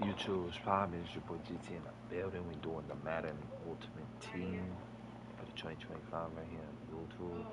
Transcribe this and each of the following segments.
YouTube is popping. It's your boy GT in the building. We doing the Madden Ultimate Team for the 2025 right here on YouTube.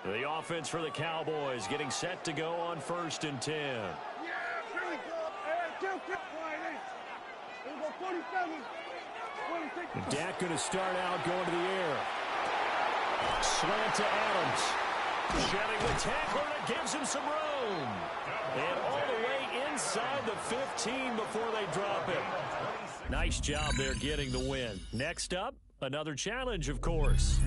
The offense for the Cowboys getting set to go on 1st and 10. Dak going to start out going to the air. Slant to Adams. Shedding the tackler that gives him some room. And all the way inside the 15 before they drop him. Nice job there getting the win. Next up, another challenge, of course.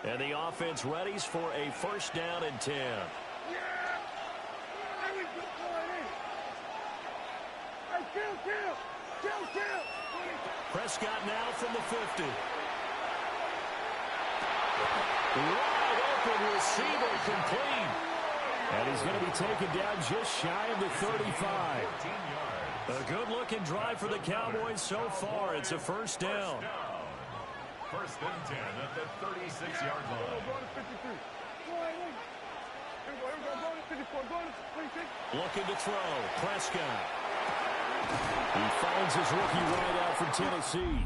And the offense readies for a 1st down and 10. Prescott now from the 50. Wide open receiver complete. And he's going to be taken down just shy of the 35. A good-looking drive for the Cowboys so far. It's a 1st down. 1st and 10 at the 36-yard line. Looking to throw. Prescott. He finds his rookie wide out from Tennessee.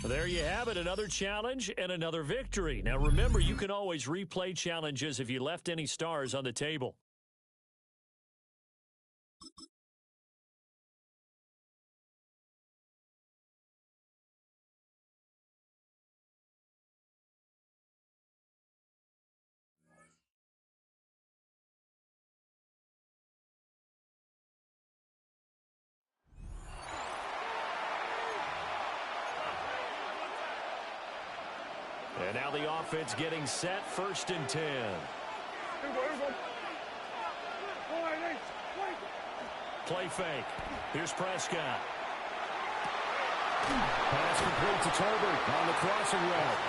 There you have it, another challenge and another victory. Now remember, you can always replay challenges if you left any stars on the table. And now the offense getting set, 1st and 10. Play fake. Here's Prescott. Pass complete to Tolbert on the crossing route.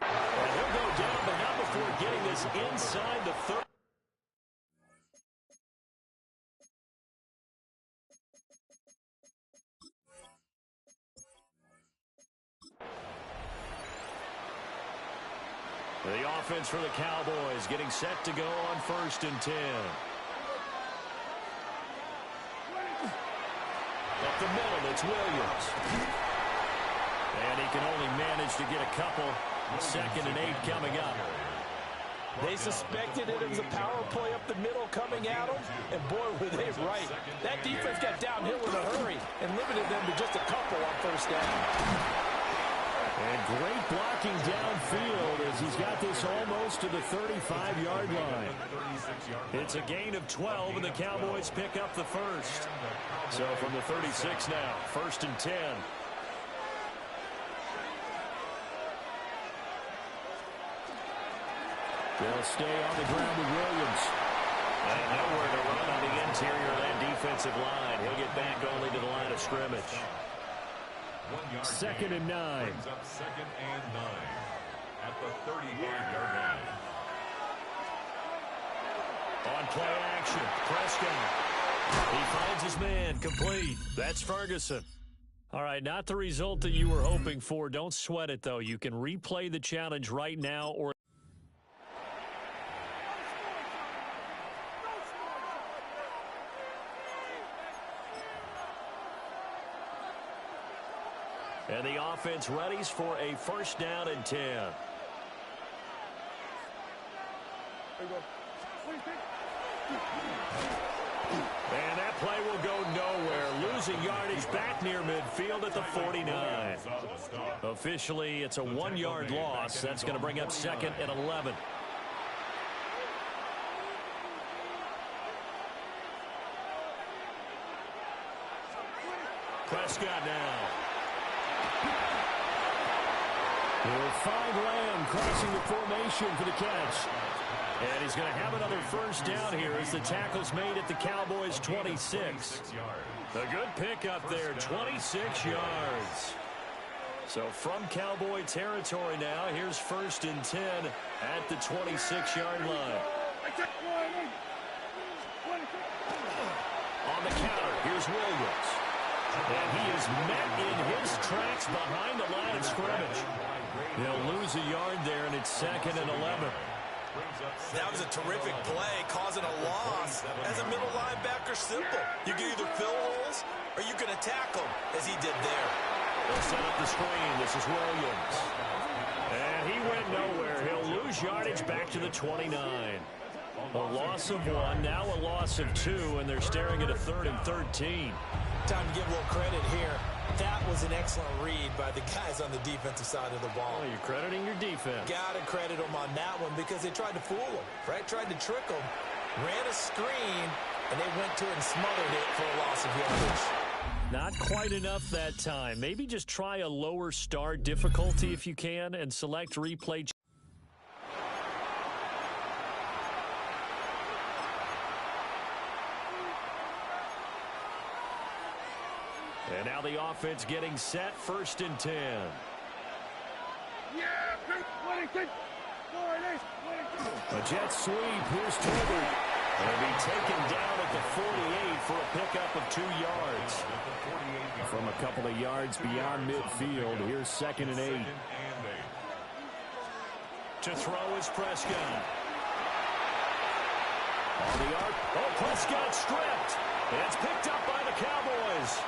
And he'll go down, but not before getting this inside the 30. The offense for the Cowboys getting set to go on 1st and 10. Up the middle, it's Williams. And he can only manage to get a couple. 2nd and 8 coming up. They suspected it was a power play up the middle coming at them, and boy, were they right. That defense got downhill in a hurry and limited them to just a couple on 1st down. And great blocking downfield as he's got this almost to the 35-yard line. It's a gain of 12, and the Cowboys pick up the 1st. So from the 36 now, 1st and 10. They'll stay on the ground with Williams. And nowhere to run on the interior of that defensive line. He'll get back only to the line of scrimmage. 2nd and 9. Brings up 2nd and 9 at the 35-yard line. On play action, Prescott. He finds his man, complete. That's Ferguson. All right, not the result that you were hoping for. Don't sweat it, though. You can replay the challenge right now or... And the offense readies for a 1st down and 10. And that play will go nowhere. Losing yardage back near midfield at the 49. Officially, it's a 1-yard loss. That's going to bring up 2nd and 11. Prescott now. He'll find Lamb crossing the formation for the catch. And he's going to have another first down here as the tackle's made at the Cowboys' 26. A good pickup there, 26 yards. So from Cowboy territory now, here's 1st and 10 at the 26-yard line. On the counter, here's Williams. And he is met in his tracks behind the line of scrimmage. They'll lose a yard there, and it's 2nd and 11. That was a terrific play, causing a loss. As a middle linebacker, simple. You can either fill holes or you can attack them, as he did there. They'll set up the screen. This is Williams. And he went nowhere. He'll lose yardage back to the 29. A loss of 1, now a loss of 2, and they're staring at a 3rd and 13. Time to give a little credit here. That was an excellent read by the guys on the defensive side of the ball. Well, you're crediting your defense. Got to credit them on that one because they tried to fool them, right? Tried to trick them, ran a screen, and they went to it and smothered it for a loss of yardage. Not quite enough that time. Maybe just try a lower start difficulty if you can and select replay. And now the offense getting set, 1st and 10. A jet sweep, here's Tolbert. And he'll be taken down at the 48 for a pickup of 2 yards. From a couple of yards beyond midfield, here's 2nd and 8. To throw is Prescott. On the arc, oh, Prescott stripped. And it's picked up by the Cowboys.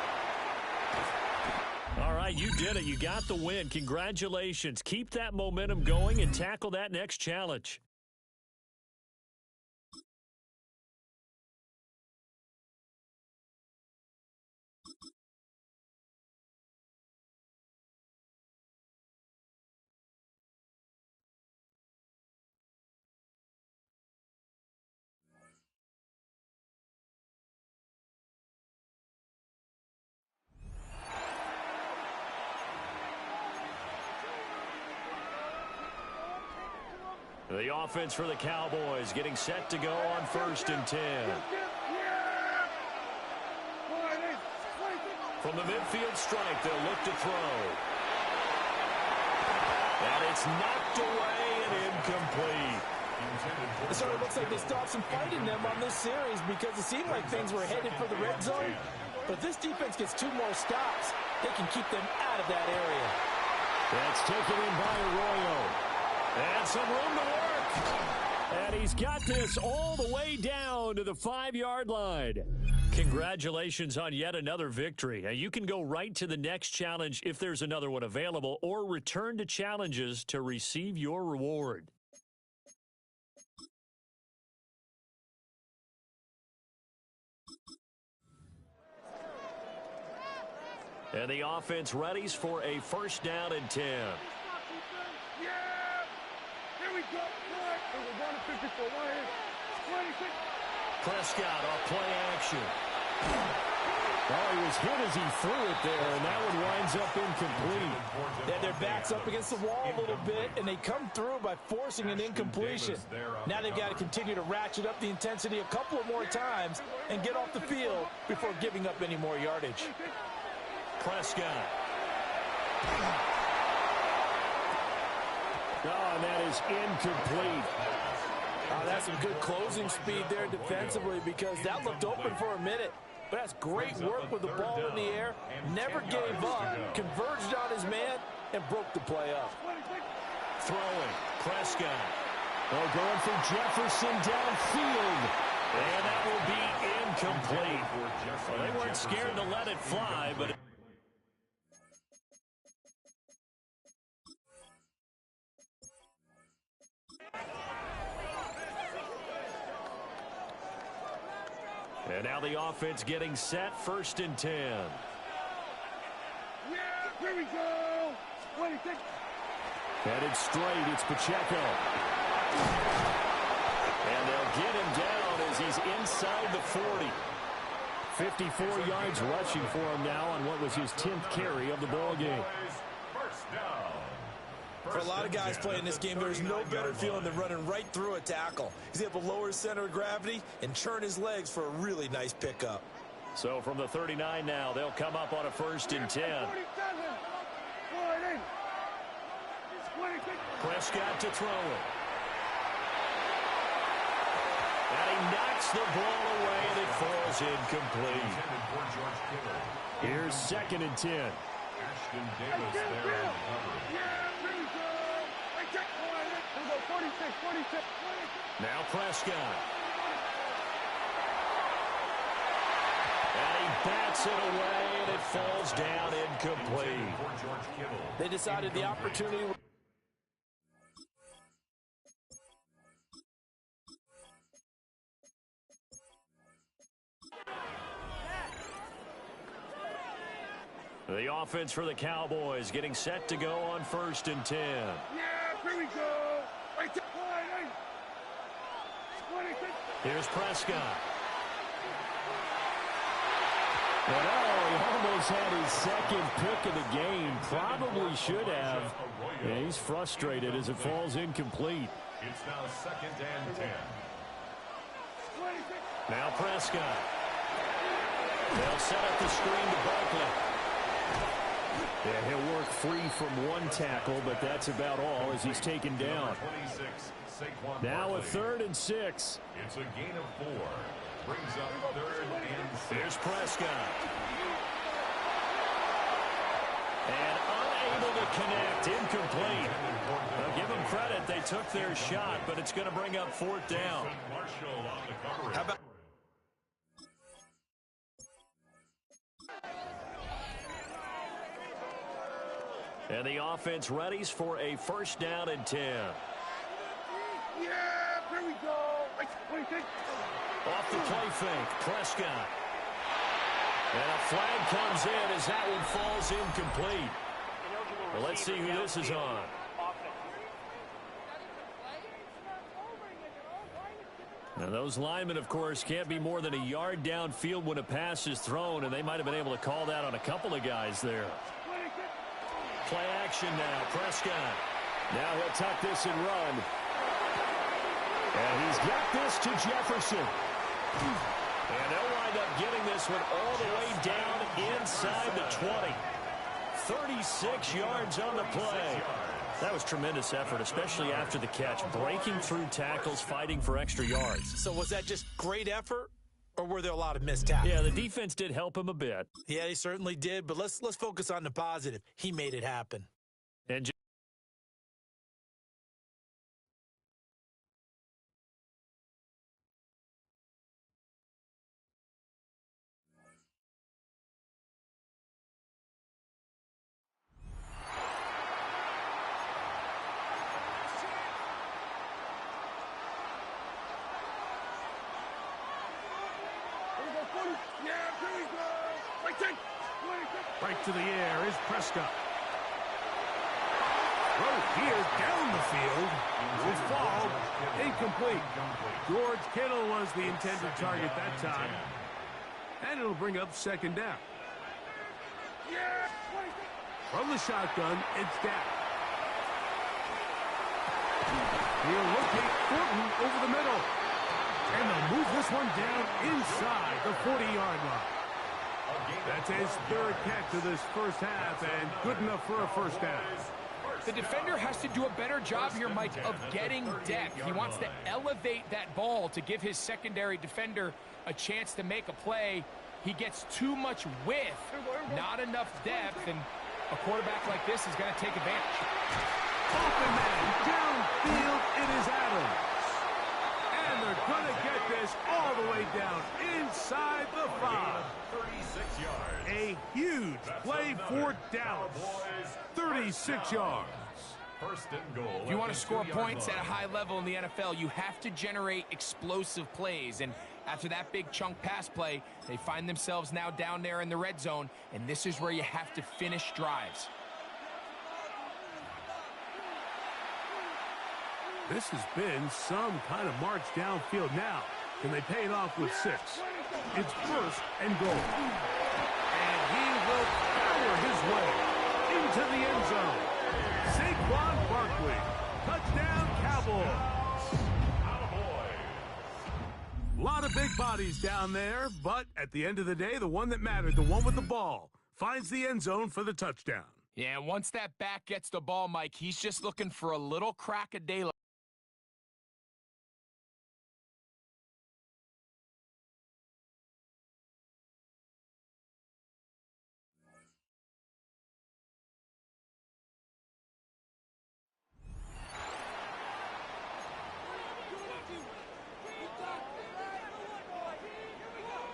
All right, you did it. You got the win. Congratulations. Keep that momentum going and tackle that next challenge. The offense for the Cowboys getting set to go on 1st and 10. From the midfield stripe, they'll look to throw. And it's knocked away and incomplete. It sort of looks like they stopped some fight in them on this series because it seemed like things were headed for the red zone. But if this defense gets 2 more stops, they can keep them out of that area. That's taken in by Arroyo. And some room to work. And he's got this all the way down to the 5-yard line. Congratulations on yet another victory. Now, you can go right to the next challenge if there's another one available, or return to challenges to receive your reward. And the offense readies for a 1st down and 10. Prescott off play action. Well, he was hit as he threw it there, and that one winds up incomplete. Yeah, their back's up against the wall a little bit, and they come through by forcing an incompletion. Now they've got to continue to ratchet up the intensity a couple of more times and get off the field before giving up any more yardage. Prescott. Oh, and that is incomplete. That's some good closing speed there defensively because that looked open for a minute. But that's great work with the ball in the air. Never gave up, converged on his man, and broke the play up. Throwing, Prescott. Oh, going for Jefferson downfield. And that will be incomplete. Well, they weren't scared to let it fly, but... And now the offense getting set, 1st and 10. Yeah, here we go. Headed straight, it's Pacheco. And they'll get him down as he's inside the 40. 54 yards rushing for him now on what was his 10th carry of the ball game. For a lot of guys playing this game, there's no better feeling than running right through a tackle. He's able to lower his center of gravity and turn his legs for a really nice pickup. So from the 39 now, they'll come up on a 1st and 10. Prescott to throw it. And he knocks the ball away, and it falls incomplete. Here's 2nd and 10. Ashton Davis there on the cover. Now Prescott. And he bats it away, and it falls down incomplete. They decided the opportunity. The offense for the Cowboys getting set to go on 1st and 10. Yeah, here we go. Here's Prescott. And he almost had his 2nd pick of the game. Probably should have. Yeah, he's frustrated as it falls incomplete. It's now 2nd and 10. Now Prescott. They'll set up the screen to Barkley. Yeah, he'll work free from one tackle, but that's about all as he's taken down. Now a 3rd and 6. It's a gain of 4. Brings up 3rd and 6. Here's Prescott. And unable to connect, incomplete. Now give them credit, they took their shot, but it's going to bring up 4th down. How about and the offense readies for a 1st down and 10. Yeah, here we go. Off the play fake, Prescott. And a flag comes in as that one falls incomplete. Well, let's see who this is on. Now, those linemen, of course, can't be more than a yard downfield when a pass is thrown, and they might have been able to call that on a couple of guys there. Play action now, Prescott. Now he'll tuck this and run. And he's got this to Jefferson. And they'll wind up getting this one all the way down inside the 20. 36 yards on the play. That was tremendous effort, especially after the catch. Breaking through tackles, fighting for extra yards. So was that just great effort, or were there a lot of missed tackles? Yeah, the defense did help him a bit. Yeah, he certainly did, but let's focus on the positive. He made it happen. And Right to the air is Prescott. Throw here down the field. Will fall. Incomplete. George Kittle was the intended target that time. And it'll bring up 2nd down. From the shotgun, it's Dak. He'll locate Thornton over the middle. And they'll move this one down inside the 40-yard line. That's his 3rd catch of this 1st half, and good enough for a 1st down. The defender has to do a better job here, Mike, of getting depth. He wants to elevate that ball to give his secondary defender a chance to make a play. He gets too much width, not enough depth, and a quarterback like this is going to take advantage. Open man, downfield, it is Adams. And they're going to get this all the way down inside the 5. 36 yards. A huge play for Dallas. 36 yards. 1st and goal. If you want to score points at a high level in the NFL, you have to generate explosive plays. And after that big chunk pass play, they find themselves now down there in the red zone, and this is where you have to finish drives. This has been some kind of march downfield now. Can they pay it off with 6? It's 1st and goal. And he will power his way into the end zone. Saquon Barkley bodies down there, but at the end of the day, the one that mattered, the one with the ball, finds the end zone for the touchdown. Yeah, once that back gets the ball, Mike, he's just looking for a little crack of daylight.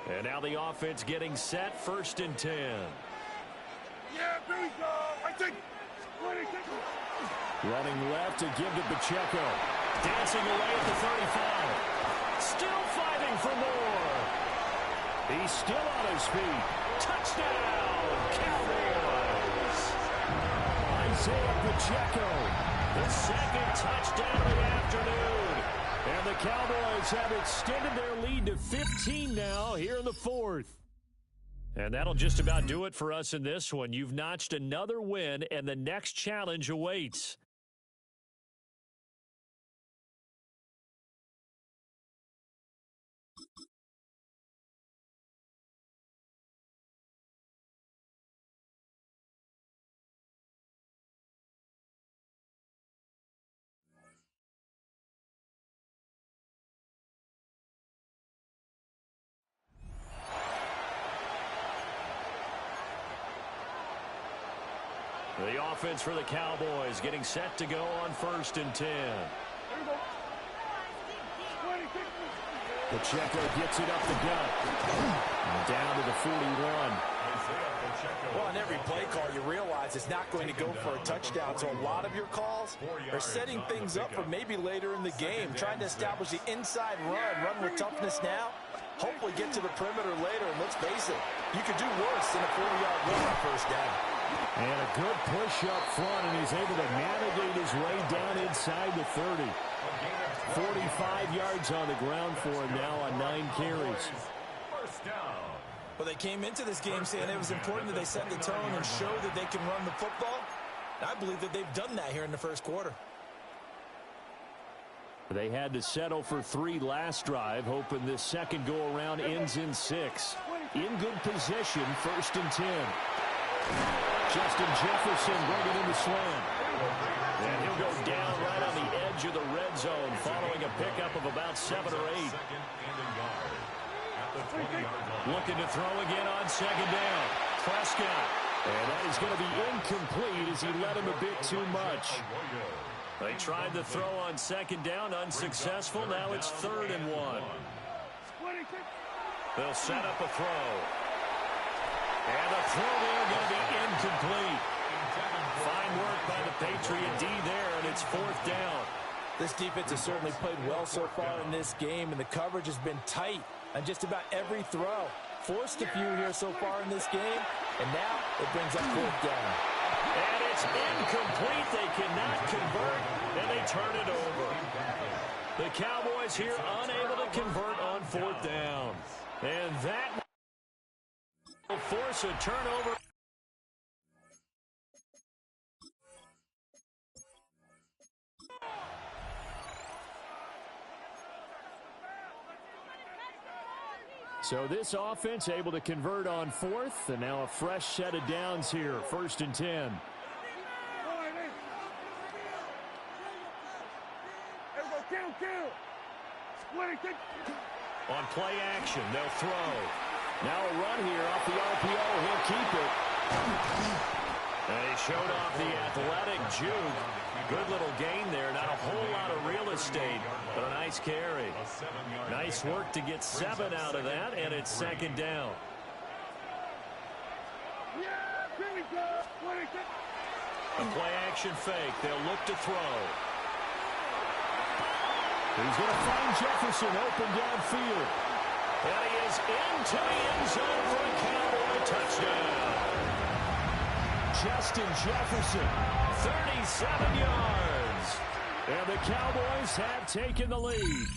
And now the offense getting set, 1st and 10. Yeah, here we go. I think. Running left to give to Pacheco. Dancing away at the 35. Still fighting for more. He's still on his feet. Touchdown, Cowboys. Isaiah Pacheco, the 2nd touchdown of the afternoon. And the Cowboys have extended their lead to 15 now here in the 4th. And that'll just about do it for us in this one. You've notched another win, and the next challenge awaits. The offense for the Cowboys getting set to go on 1st and 10. Pacheco gets it up the gut. And down to the 41. Well, on every play call, you realize it's not going to go for a touchdown. So a lot of your calls are setting things up for maybe later in the game, trying to establish the inside run with toughness now. Hopefully get to the perimeter later. And let's face it, you could do worse than a 40-yard run on 1st down. And a good push up front, and he's able to navigate his way down inside the 30. 45 yards on the ground for him now on 9 carries. Well, they came into this game saying it was important that they set the tone and show that they can run the football. I believe that they've done that here in the 1st quarter. They had to settle for 3 last drive, hoping this second go-around ends in 6. In good position, 1st and 10. Justin Jefferson bringing in the slant. And he'll go down right on the edge of the red zone following a pickup of about 7 or 8. Looking to throw again on 2nd down. Prescott. And that is going to be incomplete as he led him a bit too much. They tried to throw on 2nd down, unsuccessful. Now it's 3rd and 1. They'll set up a throw. And the throw there going to be incomplete. Fine work by the Patriot D there, and it's 4th down. This defense has certainly played well so far in this game, and the coverage has been tight on just about every throw. Forced a few here so far in this game, and now it brings up 4th down. And it's incomplete. They cannot convert, and they turn it over. The Cowboys here unable to convert on 4th down. And that will force a turnover. So this offense able to convert on 4th, and now a fresh set of downs here, 1st and 10. On play action, they'll throw. Now a run here off the RPO. He'll keep it. And he showed off the athletic juke. Good little gain there. Not a whole lot of real estate, but a nice carry. Nice work to get 7 out of that, and it's 2nd down. A play action fake. They'll look to throw. He's going to find Jefferson open downfield. And he is into the end zone for a Cowboy touchdown. Justin Jefferson, 37 yards. And the Cowboys have taken the lead.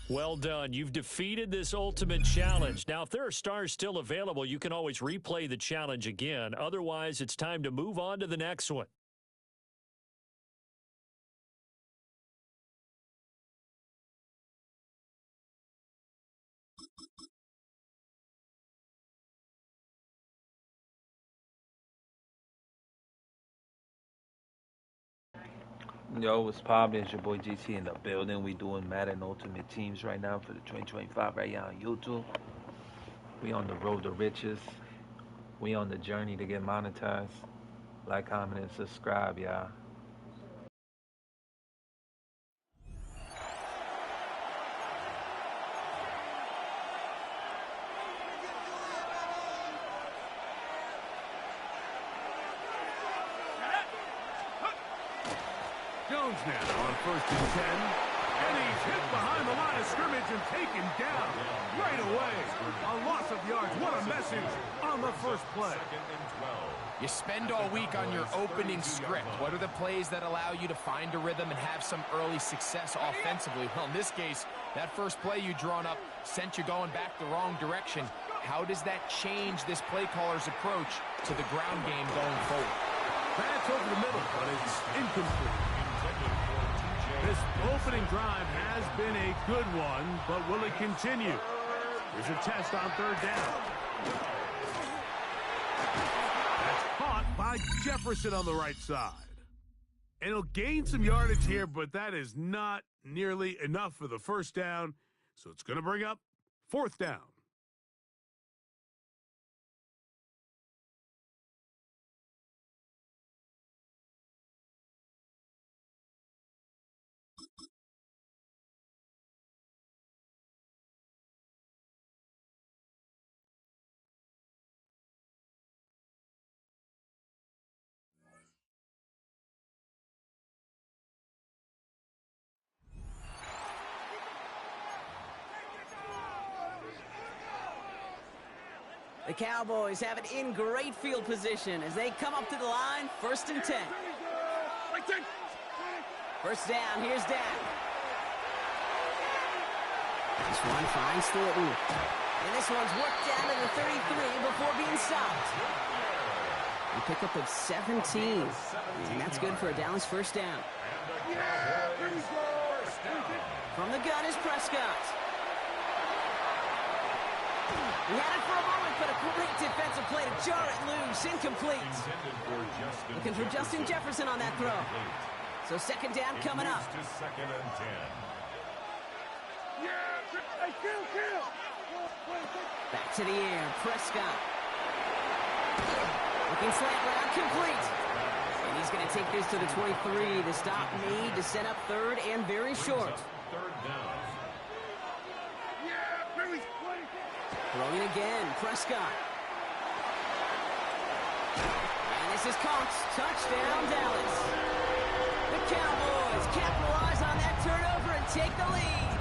Well done. You've defeated this ultimate challenge. Now, if there are stars still available, you can always replay the challenge again. Otherwise, it's time to move on to the next one. Yo, what's poppin'? It's your boy GT in the building. We doing Madden Ultimate Teams right now for the 2025 right here on YouTube. We on the road to riches. We on the journey to get monetized. Like, comment, and subscribe, y'all. Jones now on 1st and 10. And he's hit behind the line of scrimmage and taken down right away. A loss of yards. What a message on the first play. You spend all week on your opening script. What are the plays that allow you to find a rhythm and have some early success offensively? Well, in this case, that first play you drawn up sent you going back the wrong direction. How does that change this play caller's approach to the ground game going forward? Pass over the middle, but it's incomplete. This opening drive has been a good one, but will it continue? Here's a test on 3rd down. That's caught by Jefferson on the right side. And he'll gain some yardage here, but that is not nearly enough for the first down. So it's going to bring up 4th down. The Cowboys have it in great field position as they come up to the line, 1st and 10. First down, here's Dak. This one finds Thornton. And this one's worked down to the 33 before being stopped. A pickup of 17. And that's good for a Dallas first down. From the gun is Prescott. He had it for a moment, but a great defensive play to jar it loose. Incomplete. Looking for Justin Jefferson on that throw. So 2nd down coming up. Back to the air. Prescott. Looking slant route, complete. And he's going to take this to the 23. The stop made to set up 3rd and very short. Throwing again, Prescott. And this is caught. Touchdown, Dallas. The Cowboys capitalize on that turnover and take the lead.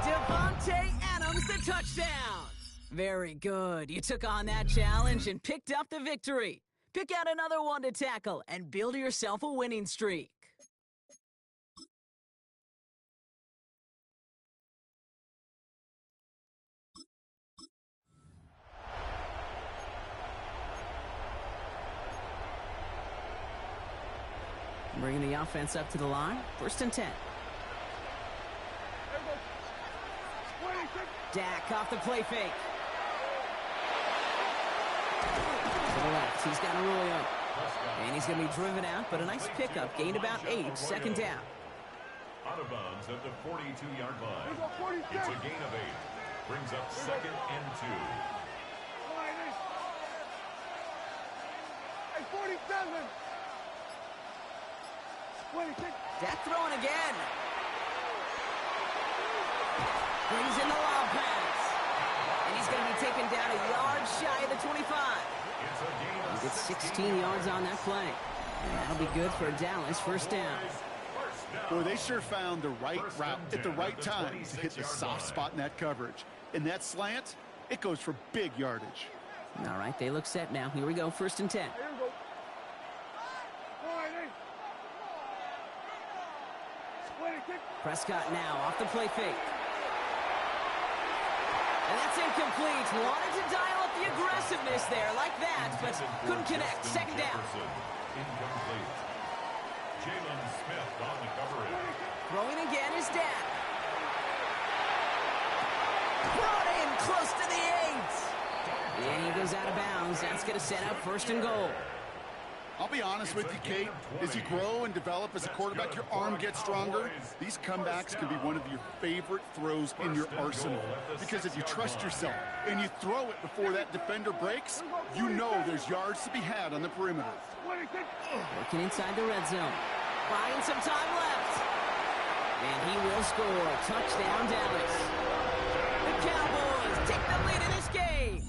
Devontae Adams, the touchdown. Very good. You took on that challenge and picked up the victory. Pick out another one to tackle and build yourself a winning streak. Bringing the offense up to the line. 1st and 10. Dak off the play fake. To the left. He's got Arroyo. And he's going to be driven out, but a nice pickup. Gained about 8. 2nd down. Out of bounds at the 42-yard line. It's a gain of 8. Brings up 2nd and 2. Hey, 47. Dak throwing again. Brings in the lob pass. And he's going to be taken down a yard shy of the 25. He gets 16 yards on that play. And that'll be good for Dallas. 1st down. Boy, they sure found the right route at the right time to hit the soft spot in that coverage. And that slant, it goes for big yardage. All right, they look set now. Here we go, 1st and 10. Prescott now off the play fake. And that's incomplete. Wanted to dial up the aggressiveness there like that, but couldn't connect. 2nd down. Incomplete. Jalen Smith on the coverage. Throwing again is Dak. Brought in close to the 8. And he goes out of bounds. That's going to set up 1st and goal. I'll be honest with you, Kate. As you grow and develop as a quarterback, your arm gets stronger. These comebacks can be one of your favorite throws in your arsenal. Because if you trust yourself and you throw it before that defender breaks, you know there's yards to be had on the perimeter. Working inside the red zone. Buying some time left. And he will score. Touchdown, Dallas. The Cowboys take the lead in this game.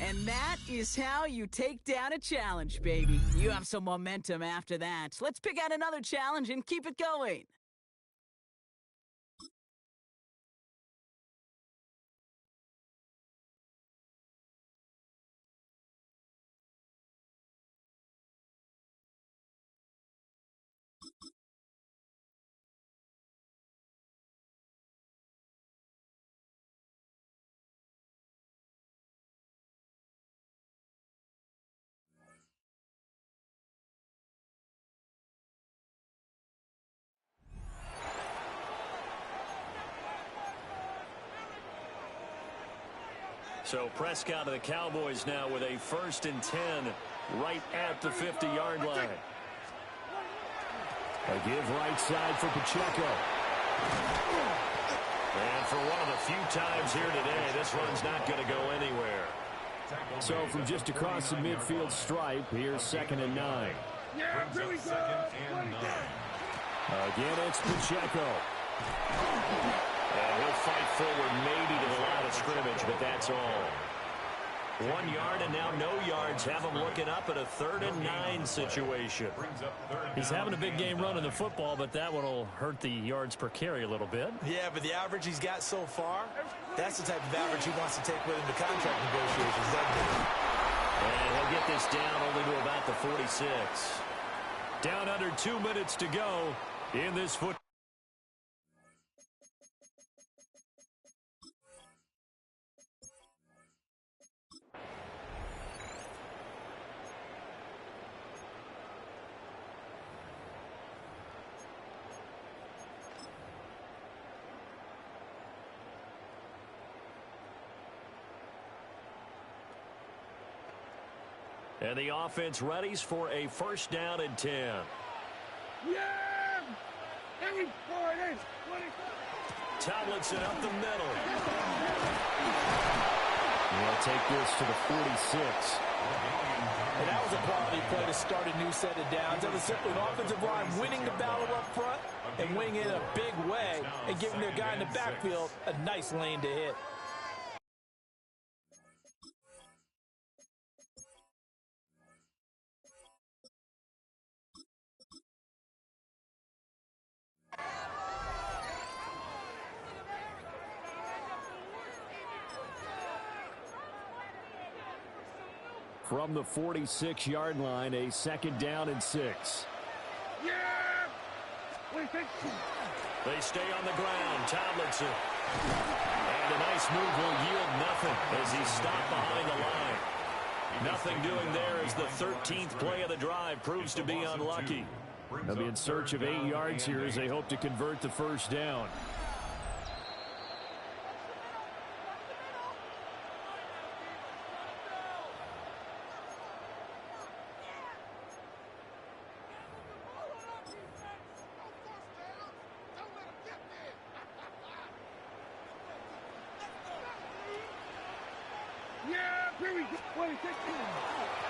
And that is how you take down a challenge, baby. You have some momentum after that. Let's pick out another challenge and keep it going. So Prescott of the Cowboys now with a 1st and 10 right at the 50-yard line. A give right side for Pacheco. And for one of the few times here today, this run's not going to go anywhere. So from just across the midfield stripe, here's 2nd and 9. Again, it's Pacheco. And he'll fight forward maybe to the line of scrimmage, but that's all. 1 yard and now no yards. Have him looking up at a 3rd and 9 situation. He's having a big game running the football, but that one will hurt the yards per carry a little bit. Yeah, but the average he's got so far, that's the type of average he wants to take with him to contract negotiations. And he'll get this down only to about the 46. Down under 2 minutes to go in this football. And the offense readies for a 1st down and 10. Tomlinson up the middle. He'll take this to the 46. And that was a quality play to start a new set of downs. That was simply an offensive line winning the battle up front and winning it in a big way and giving their guy in the backfield a nice lane to hit. From the 46-yard line, a 2nd down and 6. They stay on the ground. Tomlinson. And a nice move will yield nothing as he stopped behind the line. Nothing doing there as the 13th play of the drive proves to be unlucky. They'll be in search of 8 yards here as they hope to convert the 1st down.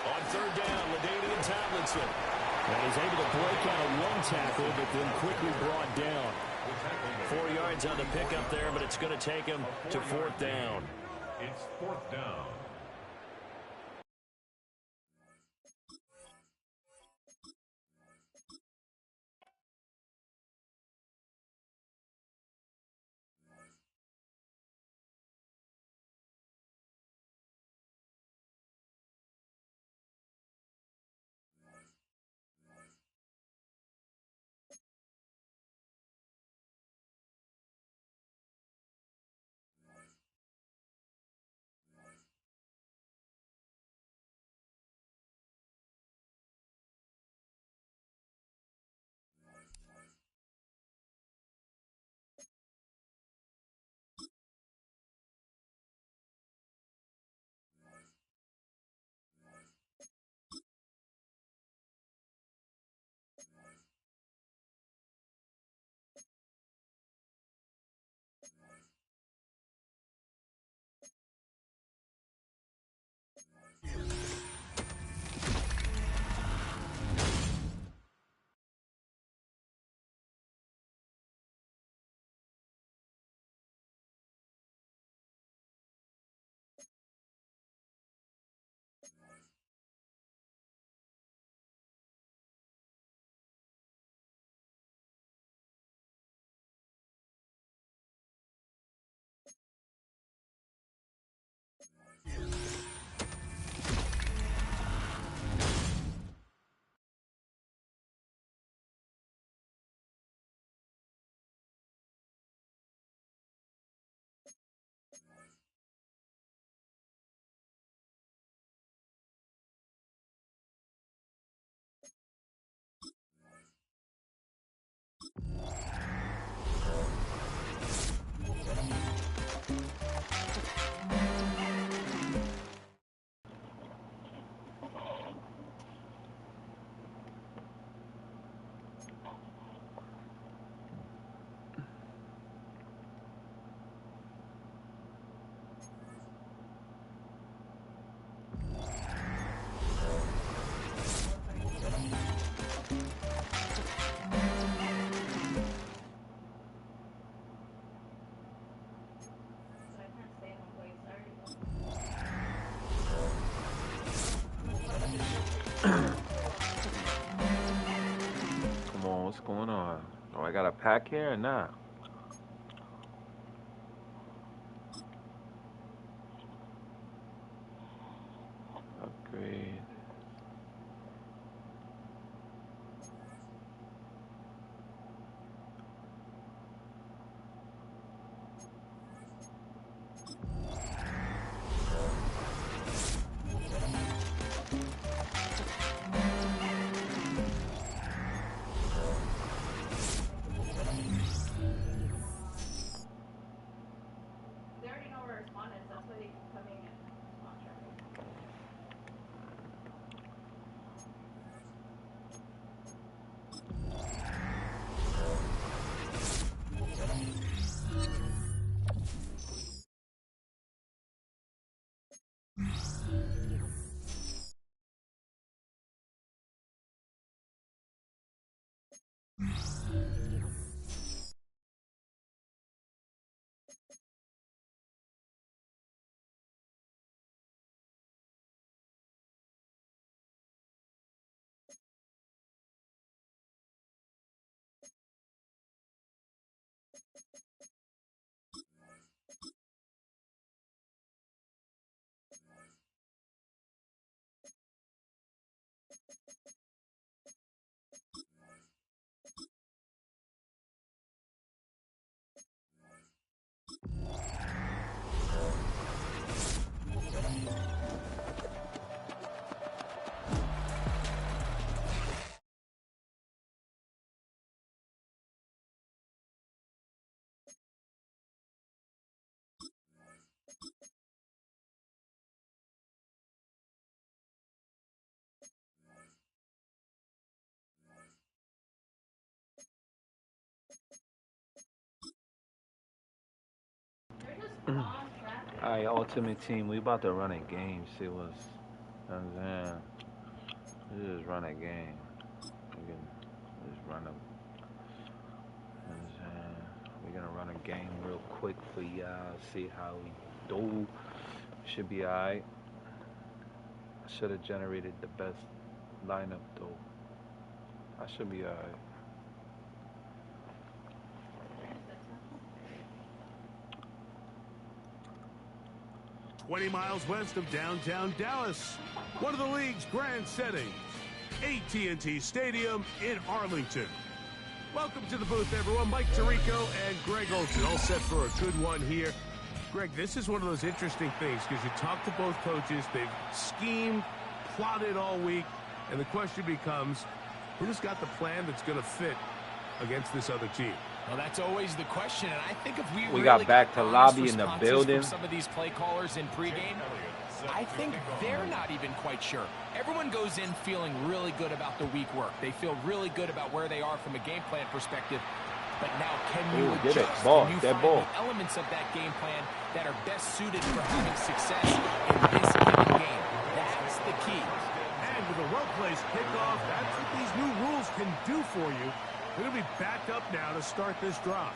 On 3rd down, LaDainian Tomlinson. And he's able to break out of 1 tackle, but then quickly brought down. 4 yards on the pickup there, but it's going to take him to 4th down. It's 4th down. What's going on? Oh, I got a pack here or not? Upgrade. Alright, Ultimate Team, we about to run a game. See what's, you know what I'm saying? We just run a game. We can just run a, you know what I'm saying? We're gonna run a game real quick for y'all. See how we do. Should be alright. I should have generated the best lineup though. I should be alright. 20 miles west of downtown Dallas, one of the league's grand settings, AT&T Stadium in Arlington. Welcome to the booth, everyone. Mike Tirico and Greg Olson, all set for a good one here. Greg, this is one of those interesting things because you talk to both coaches. They've schemed, plotted all week, and the question becomes, who's got the plan that's going to fit against this other team? Well, that's always the question, and I think if we We really got back to lobby in the building. Some of these play callers in pregame, I think they're not even quite sure. Everyone goes in feeling really good about the week work. They feel really good about where they are from a game plan perspective. But now, can you adjust? Can you find the elements of that game plan that are best suited for having success in this given game? That's the key. And with a well-placed kickoff, that's what these new rules can do for you. We're going to be back up now to start this drive.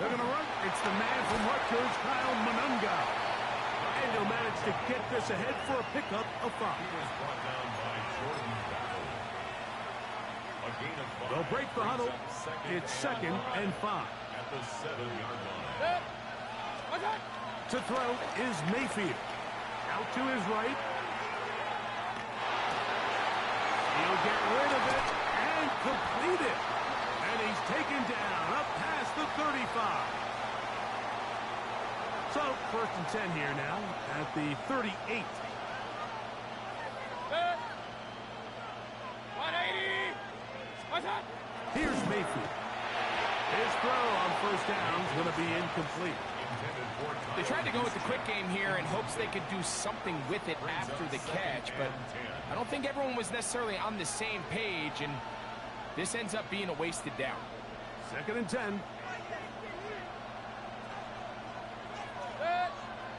They're going to run. It's the man from Rutgers, Kyle Monunga. And he'll manage to get this ahead for a pickup of 5. He was brought down by Jordan Battle. A gain of 5. They'll break the huddle. It's 2nd and 5. At the 7-yard line. To throw is Mayfield. Out to his right. He'll get rid of it and complete it. And he's taken down up past the 35. So, 1st and 10 here now at the 38. 180. Here's Mayfield. His throw on 1st down is going to be incomplete. They tried to go with the quick game here in hopes they could do something with it after the catch, but I don't think everyone was necessarily on the same page, and this ends up being a wasted down. 2nd and 10.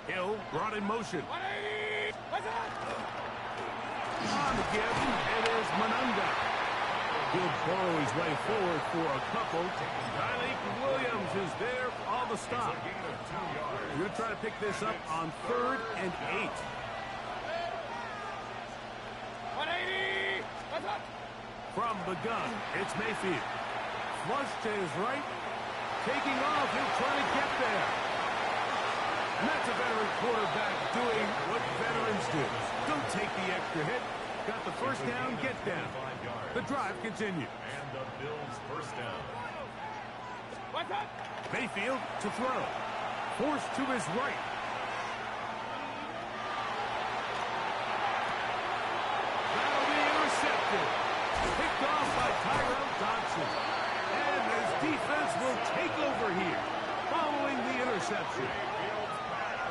Hill brought in motion. On the give, it is Monunga. He'll burrow his way forward for a couple. Tyreek Williams is there on the stop. You're going to try to pick this up on 3rd and 8. 180. From the gun, it's Mayfield. Flush to his right. Taking off, he'll try to get there. And that's a veteran quarterback doing what veterans do. Don't take the extra hit. Got the first down, get down. The drive continues. And the Bills' first down. Mayfield to throw. Forced to his right. That'll be intercepted. Picked off by Tyrell Dodson. And his defense will take over here following the interception.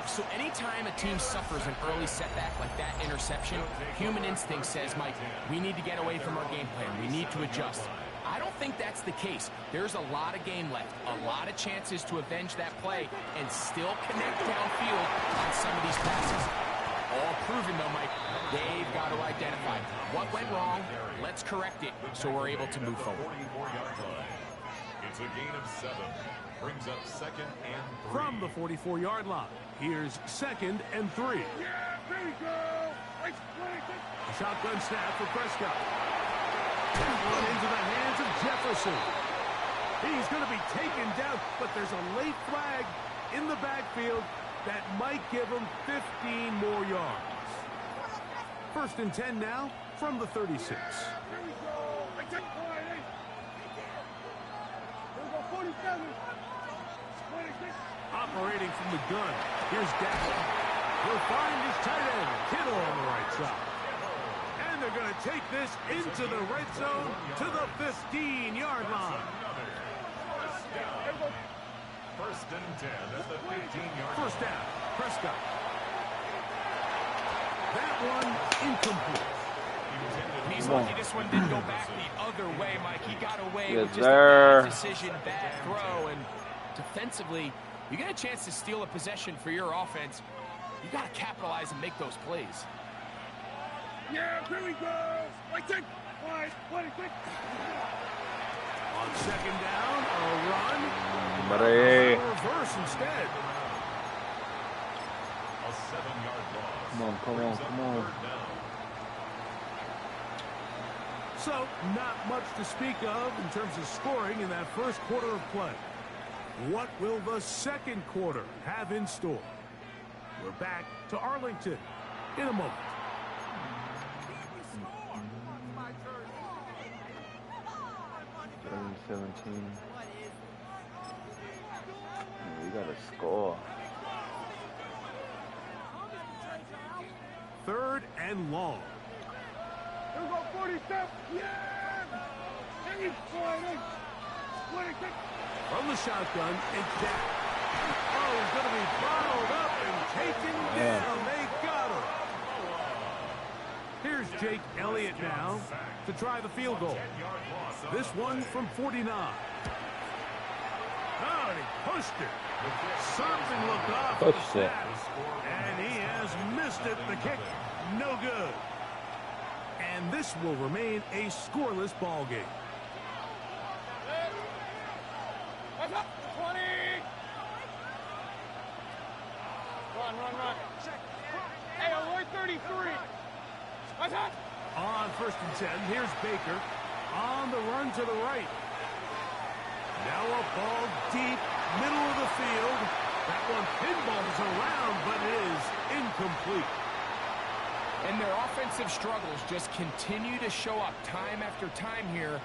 So anytime a team suffers an early setback like that interception, human instinct says, Mike, we need to get away from our game plan. We need to adjust. I don't think that's the case. There's a lot of game left, a lot of chances to avenge that play and still connect downfield on some of these passes. All proven, though, Mike. They've got to identify what went wrong. Let's correct it so we're able to move forward. 44-yard line. It's a gain of 7. Brings up 2nd and 3. From the 44-yard line, here's 2nd and 3. Yeah, there we go. A shotgun snap for Prescott. One into the hands of Jefferson. He's going to be taken down, but there's a late flag in the backfield that might give him 15 more yards. 1st and 10 now from the 36. Here we go. Here we go, 47. Operating from the gun. Here's Dak. He'll find his tight end, Kittle, on the right side. And they're going to take this into the red zone to the 15-yard line. 1st and 10 at the 15-yard line. First down, Prescott. That one incomplete. He's lucky this one didn't go back the other way, Mike. He got away Yes, with just sir. a bad decision, bad throw, and defensively, you get a chance to steal a possession for your offense. You got to capitalize and make those plays. Yeah, here we go. Right there. Wide, 26. On 2nd down, a run. Hombre. A reverse instead. A 7-yard loss. Come on, come on, Brings up come on. 3rd down. So, not much to speak of in terms of scoring in that first quarter of play. What will the second quarter have in store? We're back to Arlington in a moment. 17. We got to score. 3rd and long. Here we go, 47. Yeah. Hey, 26. From the shotgun, it's Dak. Oh, he's going to be bottled up and taken down. They got him. Here's Jake Elliott now to try the field goal. This one from 49. Oh, he pushed it. Something looked off. Pushed it. And he has missed it. The kick, no good. And this will remain a scoreless ball game. What's up? 20. Run. Hey, Lloyd 33. What's up? On 1st and 10, here's Baker on the run to the right. Now a ball deep, middle of the field. That one pinballs around, but it is incomplete. And their offensive struggles just continue to show up time after time here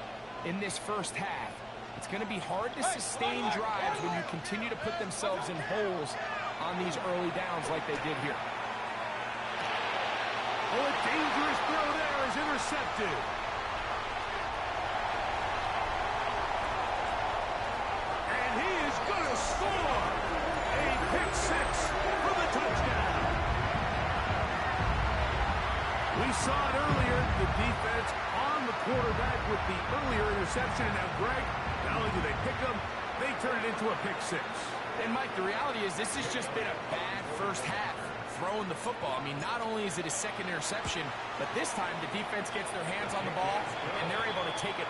in this first half. It's going to be hard to sustain drives when you continue to put themselves in holes on these early downs like they did here. Oh, a dangerous throw there is intercepted. And he is going to score. A pick six for the touchdown. We saw it earlier, the defense on the quarterback with the earlier interception. Now, Greg, not only do they pick him, they turn it into a pick six. And, Mike, the reality is this has just been a bad first half throwing the football. I mean, not only is it a second interception, but this time the defense gets their hands on the ball, and they're able to take it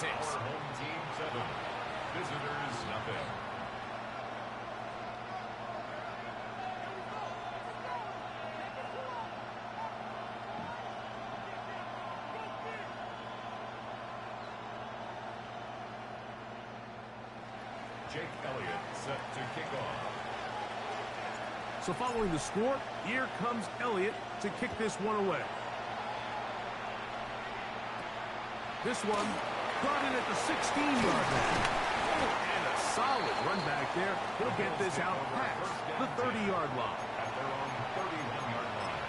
6. Home team 7. Visitors nothing. Jake Elliott set to kick off. So following the score, here comes Elliott to kick this one away. This one brought in at the 16-yard line. And a solid run back there. He'll get this out past the 30-yard line. At their own 31-yard line.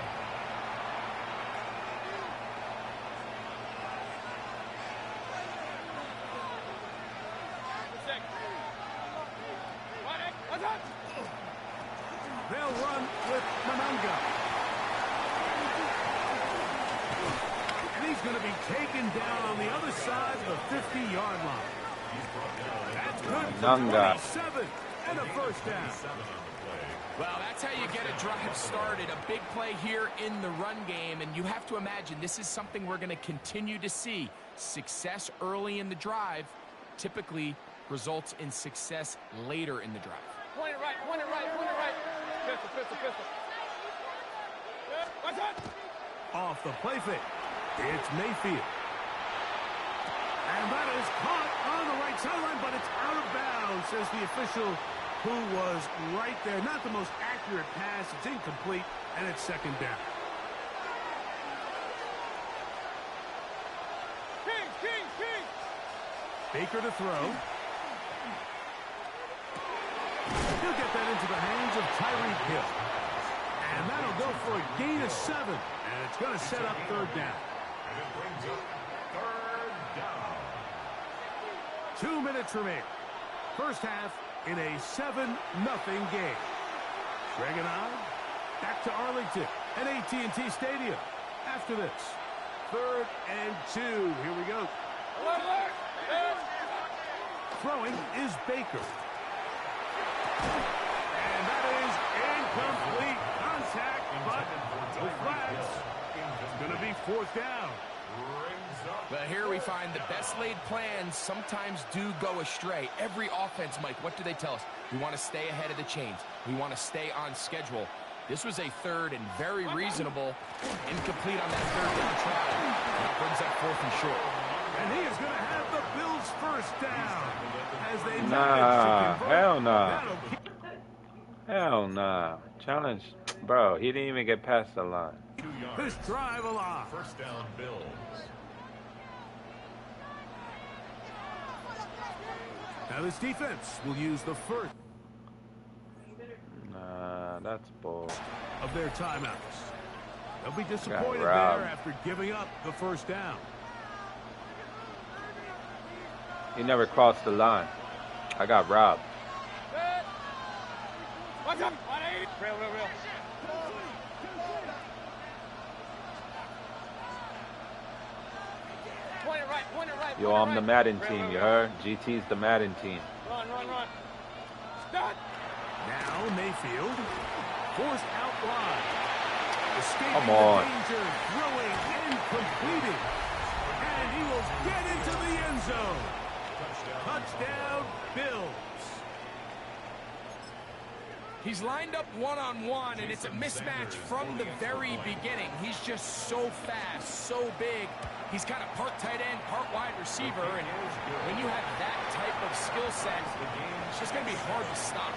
They'll run with Mananga. And he's going to be taken down on the other side of the 50-yard line. That's good for 27 and a first down. Well, that's how you get a drive started. A big play here in the run game, and you have to imagine this is something we're going to continue to see. Success early in the drive typically results in success later in the drive. Point it right, point it right, point it right. Pistol, pistol, pistol. Watch out! Off the play fake, it's Mayfield. And that is caught on the right sideline, but it's out of bounds, says the official who was right there. Not the most accurate pass. It's incomplete, and it's second down. Kings, Kings, Kings! Baker to throw. He'll get that into the hands of Tyreek Hill. And that'll go for a gain of 7. And it's going to set up third down. And it brings up third down. 2 minutes remain. First half in a 7-0 game. Greg and I back to Arlington at AT&T Stadium. After this, 3rd and 2. Here we go. Throwing is Baker. And that is incomplete. Contact, but with flags, it's going to be 4th down. But here we find the best laid plans sometimes do go astray. Every offense, Mike, what do they tell us? We want to stay ahead of the chains. We want to stay on schedule. This was a 3rd and very reasonable. Incomplete on that 3rd down try. That brings up 4th and short. And he is going to have the Bills first down as they Nah, hell nah. That'll keep Hell nah. Challenge. Bro, he didn't even get past the line. this drive alive. First down, Bills. Now this defense will use the first Nah, that's bull. of their timeouts. They'll be disappointed there robbed. after giving up the first down. He never crossed the line. I got robbed. Watch out! Real, real, real. Point it right, point it right. Yo, I'm the Madden team, you heard? GT's the Madden team. Run, run, run. Start! Now Mayfield forced out wide. Escaping Come on. the danger, throwing and completing. And he will get into the end zone. Touchdown, Bills. He's lined up one-on-one, and it's a mismatch from the very beginning. He's just so fast, so big. He's kind of part tight end, part wide receiver, and when you have that type of skill set, it's just going to be hard to stop.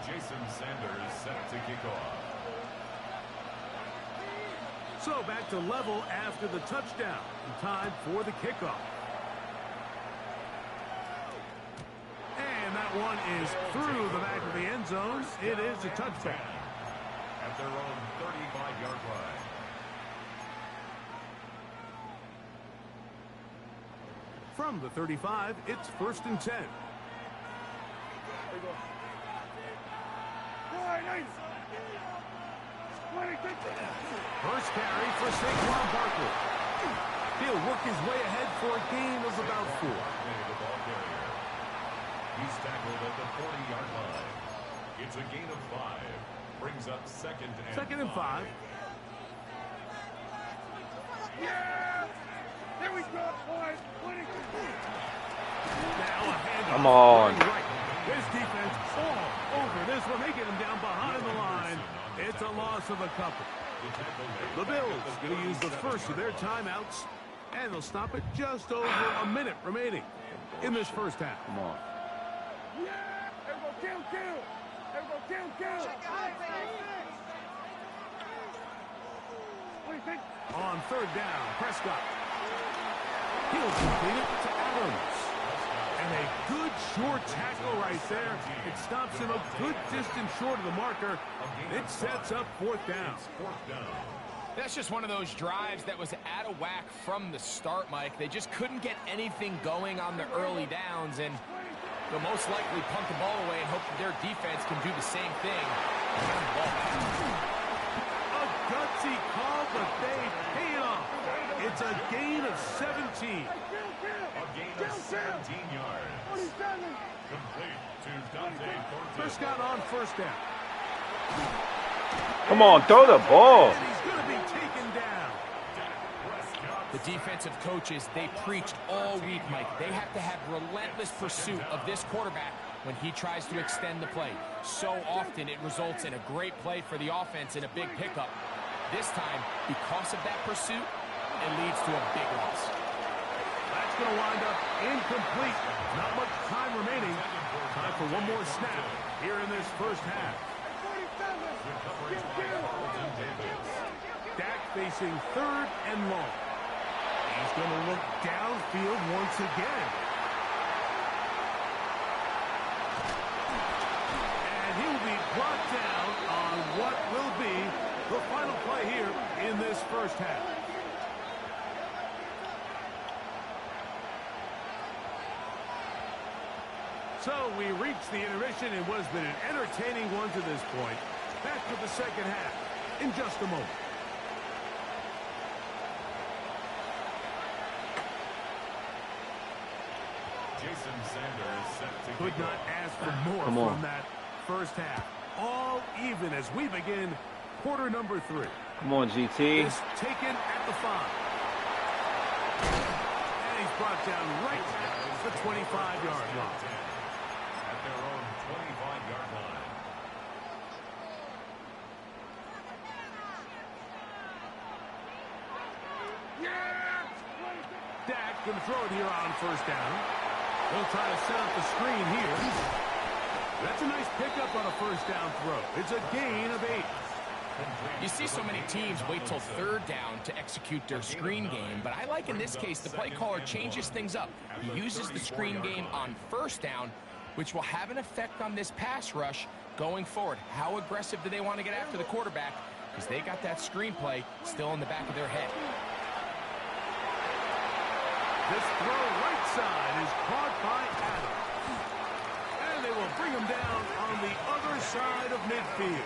Jason Sanders set to kick off. So back to level after the touchdown. Time for the kickoff. And that one is through the back of the end zone. It is a touchdown. At their own 35-yard line. From the 35, it's 1st and 10. First carry for Saquon Barkley. He'll work his way ahead for a gain of about 4. He's tackled at the 40-yard line. It's a gain of 5. Brings up second and 2nd and 5. Come on. Right. This defense all over this one. They get him down behind the line. It's a loss of a couple. The Bills going to use the first of their timeouts, and they'll stop it just over a minute remaining in this first half. Come on. On third down, Prescott. He'll complete it to Adams. And a good short tackle right there. It stops him a good distance short of the marker. It sets up fourth down. That's just one of those drives that was out of whack from the start, Mike. They just couldn't get anything going on the early downs, and they'll most likely punt the ball away and hope that their defense can do the same thing. A gutsy call, but they pay it off. It's a gain of 17. A gain of 17 yards. Complete to Dante Thornton. Prescott on first down. Come on, throw the ball. And he's going to be taken down. The defensive coaches, they preached all week, Mike. They have to have relentless pursuit of this quarterback when he tries to extend the play. So often it results in a great play for the offense and a big pickup. This time, because of that pursuit, it leads to a big loss. That's going to wind up incomplete. Not much time remaining. Time for one more snap here in this first half. Dak facing third and long. He's going to look downfield once again. And he'll be brought down on what will be the final play here in this first half. So we reached the intermission. It was been an entertaining one to this point. Back to the second half in just a moment. Jason Sanders set to Could not ask for more from that first half. All even as we begin quarter number 3. Come on, GT. This taken at the 5. And he's brought down right at the 25-yard line. At their own 25-yard line. Dak going to throw it here on first down. He'll try to set up the screen here. That's a nice pickup on a first down throw. It's a gain of 8. You see so many teams wait till third down to execute their screen game, but I like in this case the play caller changes things up. He uses the screen game on first down, which will have an effect on this pass rush going forward. How aggressive do they want to get after the quarterback? Because they got that screenplay still in the back of their head. This throw right side is caught by Adams. And they will bring him down on the other side of midfield.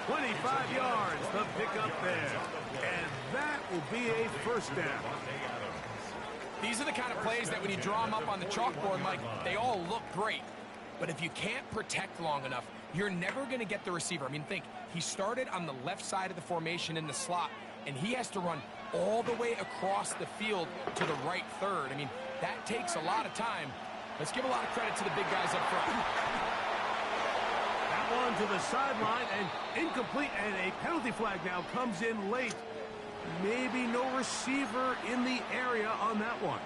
25 yards, the pickup there. And that will be a first down. These are the kind of plays that when you draw them up on the chalkboard, Mike, they all look great. But if you can't protect long enough, you're never going to get the receiver. I mean, think, he started on the left side of the formation in the slot, and he has to run all the way across the field to the right third. I mean, that takes a lot of time. Let's give a lot of credit to the big guys up front. That one to the sideline and incomplete, and a penalty flag now comes in late. Maybe no receiver in the area on that one.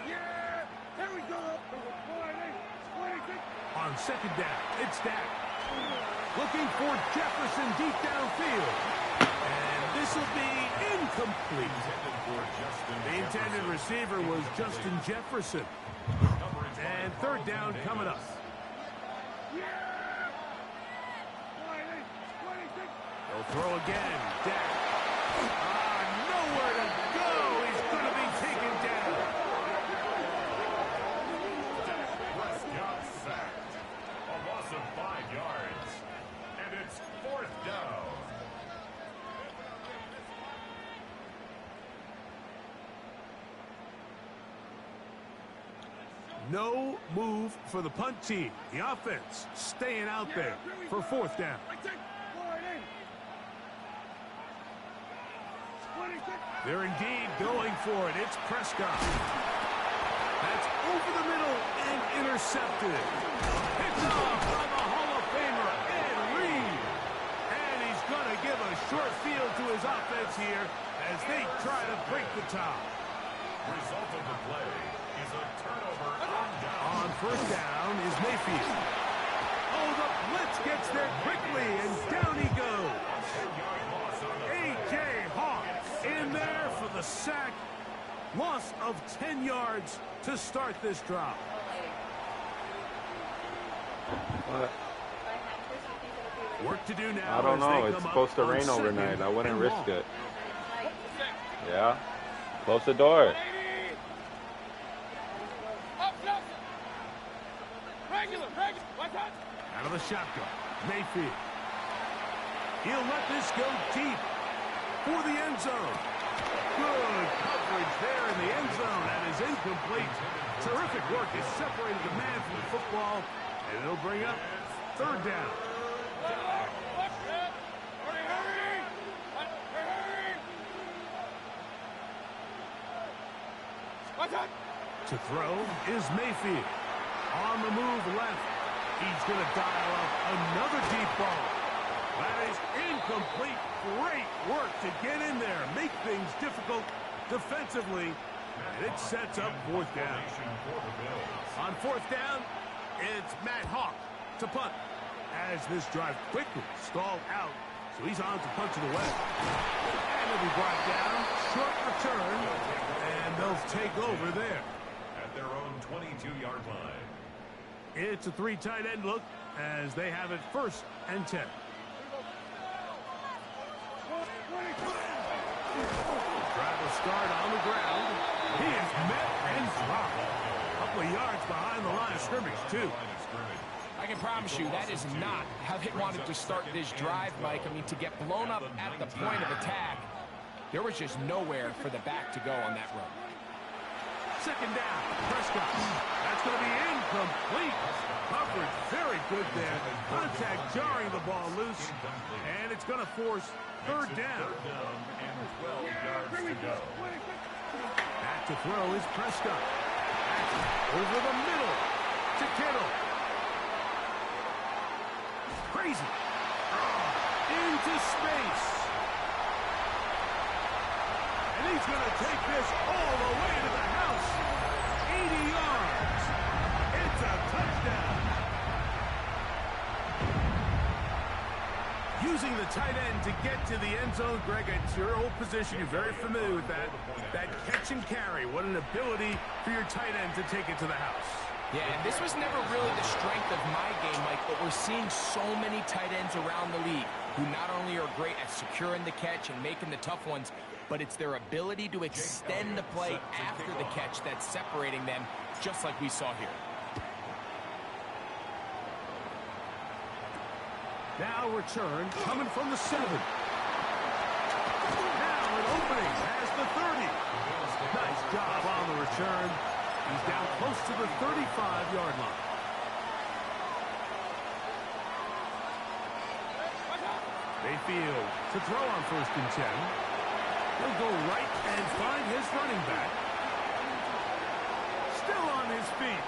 Yeah, here we go. On second down, it's Dak. Looking for Jefferson deep downfield. And this will be incomplete. The intended receiver was Justin Jefferson. And third down coming up. They'll throw again. Dak. Nowhere to go. He's going to be taken down. Prescott sacked. A loss of 5 yards. And it's fourth down. No move for the punt team. The offense staying out there for fourth down. 26. They're indeed going for it. It's Prescott. That's over the middle and intercepted. Picked off by the Hall of Famer, Ed Reed. And he's going to give a short field to his offense here as they try to break the tie. Result of the play is a turnover on down. On first down is Mayfield. Oh, the blitz gets there quickly, and down he goes. A.J. Hawk in there for the sack. Loss of 10 yards to start this drive. What? Work to do now. I don't know. It's It's supposed to rain overnight. I wouldn't risk it. Yeah. Close the door. Out of the shotgun. Mayfield. He'll let this go deep for the end zone. Good coverage there in the end zone. That is incomplete. Terrific work. It separated the man from the football, and it'll bring up third down. To throw is Mayfield. On the move left. He's going to dial up another deep ball. That is incomplete. Great work to get in there. Make things difficult defensively. And it sets up fourth down. On fourth down, it's Matt Hawk to punt. As this drive quickly stalled out, so he's on to punt to the left. And it'll be brought down. Short return. And they'll take over there. At their own 22-yard line. It's a three tight end look as they have it first and 10. Drive will start on the ground. He is met and dropped. A couple of yards behind the line of scrimmage, too. I can promise you that is not how they wanted to start this drive, Mike. I mean, to get blown up at the point of attack, there was just nowhere for the back to go on that run. Second down, Prescott. That's going to be incomplete. Coverage very good there. Contact jarring the ball loose. And it's going to force third down. And 12 yards to go. Back to throw is Prescott. Over the middle to Kittle. Crazy. Into space. And he's going to take this all the way to the house. 80 yards. It's a touchdown. Using the tight end to get to the end zone, Greg, it's your old position. You're very familiar with that. That catch and carry. What an ability for your tight end to take it to the house. Yeah, and this was never really the strength of my game, Mike, but we're seeing so many tight ends around the league who not only are great at securing the catch and making the tough ones, but it's their ability to extend the play after the catch that's separating them, just like we saw here. Now return coming from the 7. Now an opening as the 30. Nice job on the return. He's down close to the 35-yard line. Mayfield to throw on first and 10. He'll go right and find his running back. Still on his feet.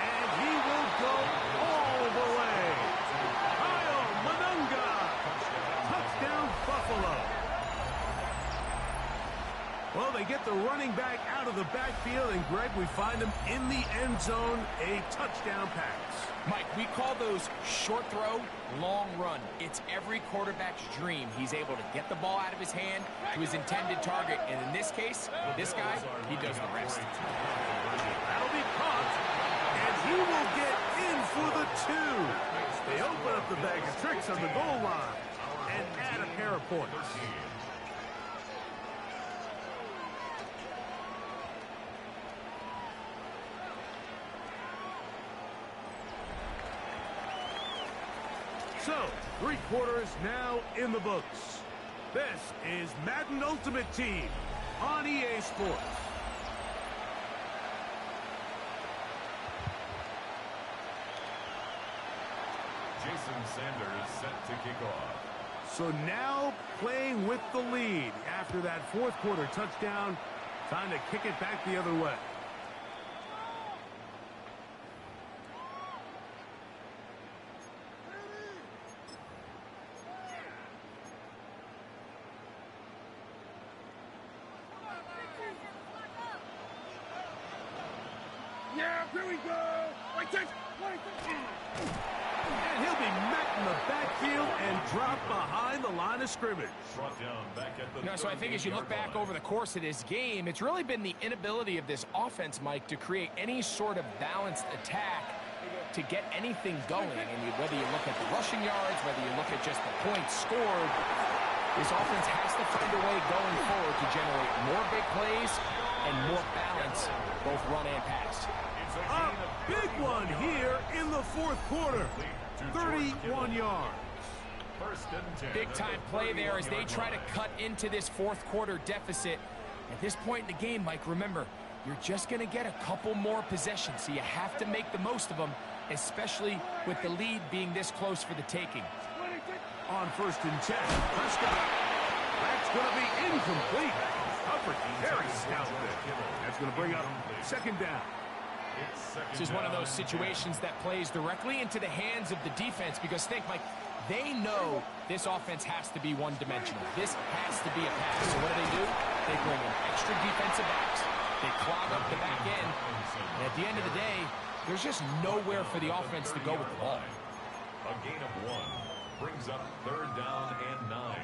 And he will go all the way. Kyle Manunga. Touchdown, Buffalo. Well, they get the running back out of the backfield, and Greg, we find him in the end zone, a touchdown pass. Mike, we call those short throw, long run. It's every quarterback's dream. He's able to get the ball out of his hand to his intended target, and in this case, this guy, he does the rest. That'll be caught, and he will get in for the 2. They open up the bag of tricks on the goal line and add a pair of points. So, 3 quarters now in the books. This is Madden Ultimate Team on EA Sports. Jason Sanders set to kick off. So now playing with the lead after that fourth quarter touchdown. Time to kick it back the other way. Yeah, here we go. Right there. And he'll be met in the backfield and dropped behind the line of scrimmage. Brought down back at the So I think as you look back over the course of this game, it's really been the inability of this offense, Mike, to create any sort of balanced attack to get anything going. And whether you look at the rushing yards, whether you look at just the points scored, this offense has to find a way going forward to generate more big plays and more balance, both run and pass. A big one here in the fourth quarter. 31 yards. Big time play there as they try to cut into this fourth quarter deficit. At this point in the game, Mike, remember, you're just going to get a couple more possessions, so you have to make the most of them, especially with the lead being this close for the taking. On 1st and 10, Prescott. That's going to be incomplete. Coverage very stout there. That's going to bring up 2nd down. This is one of those situations that plays directly into the hands of the defense because think, Mike, they know this offense has to be one-dimensional. This has to be a pass. So what do? They bring in extra defensive backs. They clog up the back end. And at the end of the day, there's just nowhere for the offense to go with the ball. A gain of 1 brings up 3rd down and 9.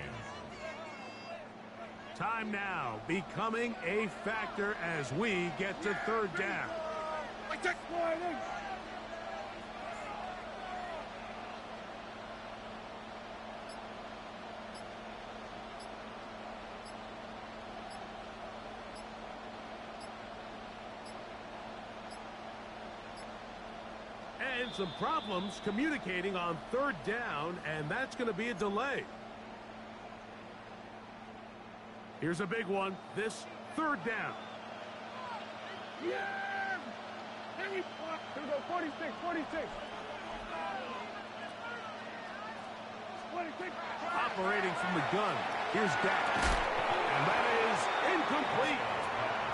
Time now becoming a factor as we get to 3rd down. And some problems communicating on 3rd down, and that's going to be a delay. Here's a big one. This 3rd down. Yeah! Here we go, 46, 46. 46. Operating from the gun. Here's Dak. And that is incomplete.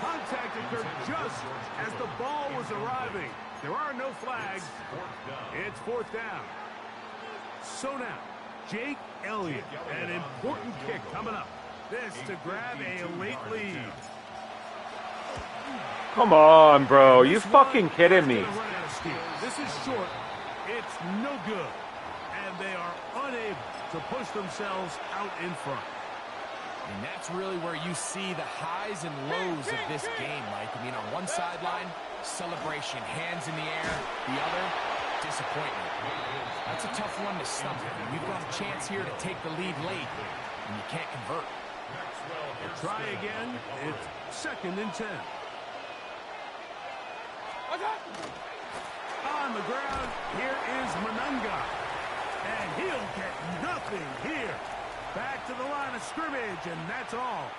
Contact occurred just as the ball was arriving. There are no flags. It's 4th down. So now, Jake Elliott. An important kick coming up. This to grab a late lead. Come on, bro. You fucking kidding me? This is short. It's no good. And they are unable to push themselves out in front. And that's really where you see the highs and lows of this game, Mike. I mean, on one sideline, celebration, hands in the air. The other, disappointment. That's a tough one to stomach. I mean, we've got a chance here to take the lead late, and you can't convert. Try again. It's 2nd and 10. On the ground, here is Manunga. And he'll get nothing here. Back to the line of scrimmage, and that's all.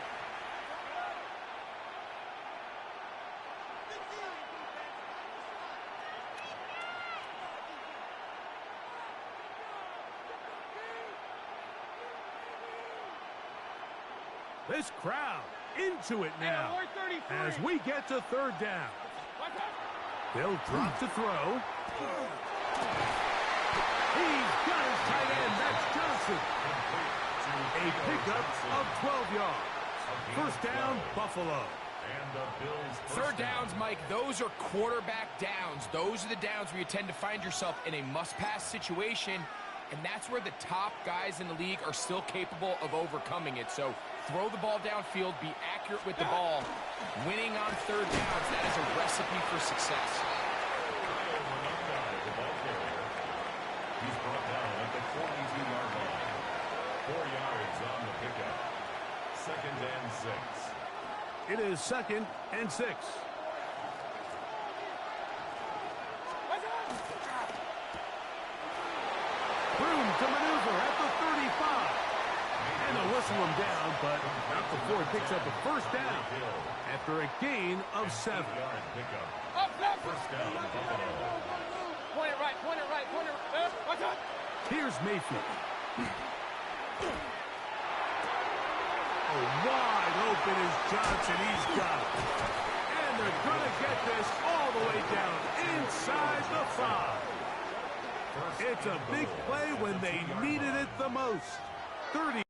This crowd into it now as we get to 3rd down. They'll drop to throw. He's got his tight end. That's Johnson. A pickup of 12 yards. 1st down, Buffalo. 3rd downs, Mike, those are quarterback downs. Those are the downs where you tend to find yourself in a must-pass situation, and that's where the top guys in the league are still capable of overcoming it. So throw the ball downfield, be accurate with the ball. Winning on 3rd downs, that is a recipe for success. He's brought down at the 42-yard line. 4 yards on the pickup. 2nd and 6. It is 2nd and 6. Room to maneuver at the 35. And they'll whistle him down, but not before it picks up a 1st down after a gain of 7. First down, Buffalo. Point it right, point it right, point it right. Watch out. Here's Mayfield. Oh, wide open is Johnson. He's got it. And they're going to get this all the way down inside the 5. It's a big play when they needed it the most. 30.